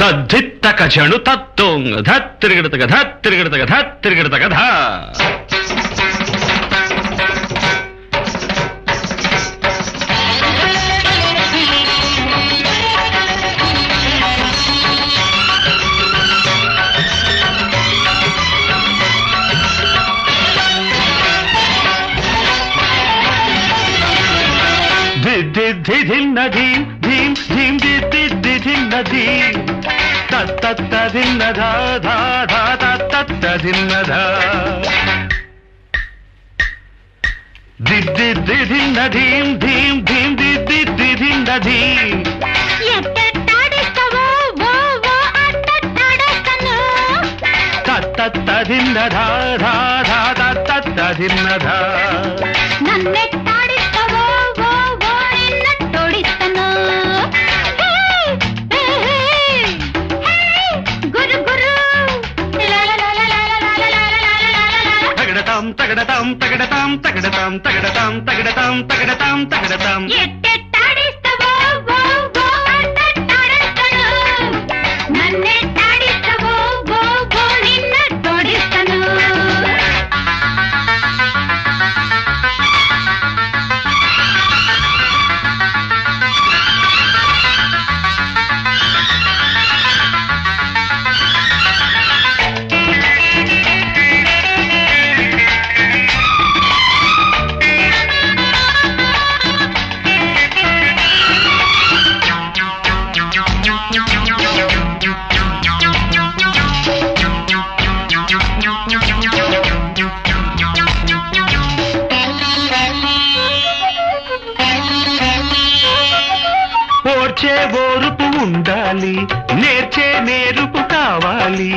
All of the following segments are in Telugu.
ತದ್ದಿತ್ತಕ ಜಣು ತತ್ತೋಂಗ್ ಧತ್ತಿರಿಗಿಡತಗ ಧತ್ತಿರಿಗಿಡತಗ ಧತ್ತಿರಿಗಿಡತಗ ಧ ಧಿನ್ನ ಧೀಂ ಧೀಂ ಧೀಂ ಧಿನ್ನ ಧೀಂ ತತ್ತ ಧಿನ್ನ ಧ ಧ ಧ ತತ್ತ ಧಿನ್ನ ಧ ಧಿನ್ನ ಧೀಂ ಧೀಂ ಧೀಂ ಧಿನ್ನ ಧೀಂ ತತ್ತ ಧಿನ್ನ ಧ ಧ ಧ ತತ್ತ ಧಿನ್ನ ಧ తగడతాం తగడతాం తగడతాం తగడతాం తగడతాం తగడతాం తగడతాం ఓర్చే ఓరుపు ఉండాలి నేర్చే నేరుపు కావాలి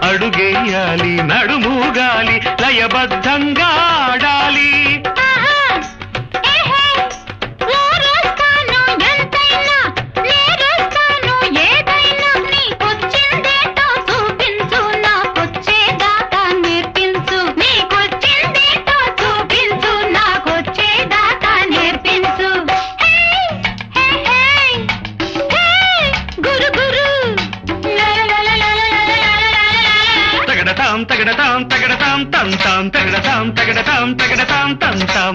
అడుగేయాలి నడుముగాలి లయబద్ధంగా ఆడాలి తగడతాం తగడతాం తంతాం తగడతాం తగడతాం తగడతాం తంతాం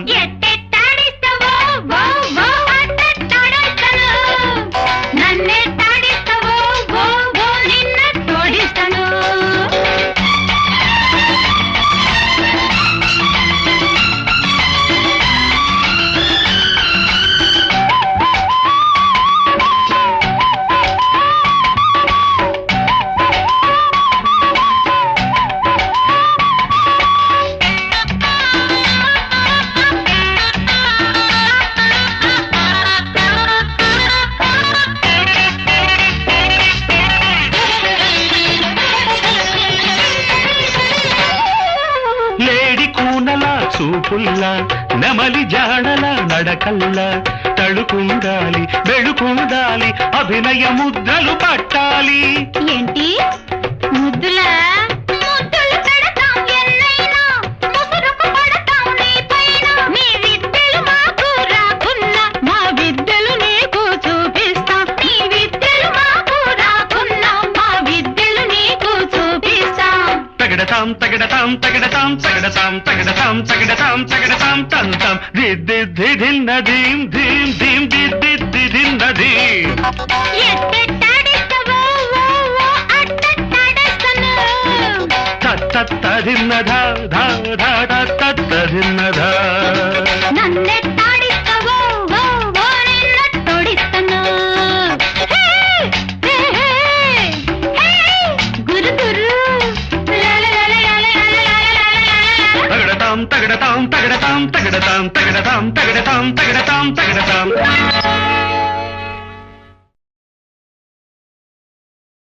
చూపుల్లా నెమలి జాడల నడకల్లా తడుకుండాలి వెళుకుండాలి అభినయ ముద్రలు పట్టాలి ఏంటి ముద్దులా ముద్దులు పెడతాం ఎన్నైనా ముసురుకు పడతాం నీ పైన నీ విద్యలు మాకు రాకున్నా మా విద్యలు నీకు చూపిస్తాం నీ విద్యలు మాకు రాకున్నా మా విద్యలు నీకు చూపిస్తాం తగడతాం తగడతాం తగడతాం తగడతాం తగడతాం తగడతాం తగడతాం తంతాం ధిన్న ధీం ధీం ధీం ధిన్న ధీం తత్త ధిన్న ధ ధ ధ తత్త ధిన్న ధ తగడతాం తగడతాం తగడతాం తగడతాం తగడతాం తగడతాం తగడతాం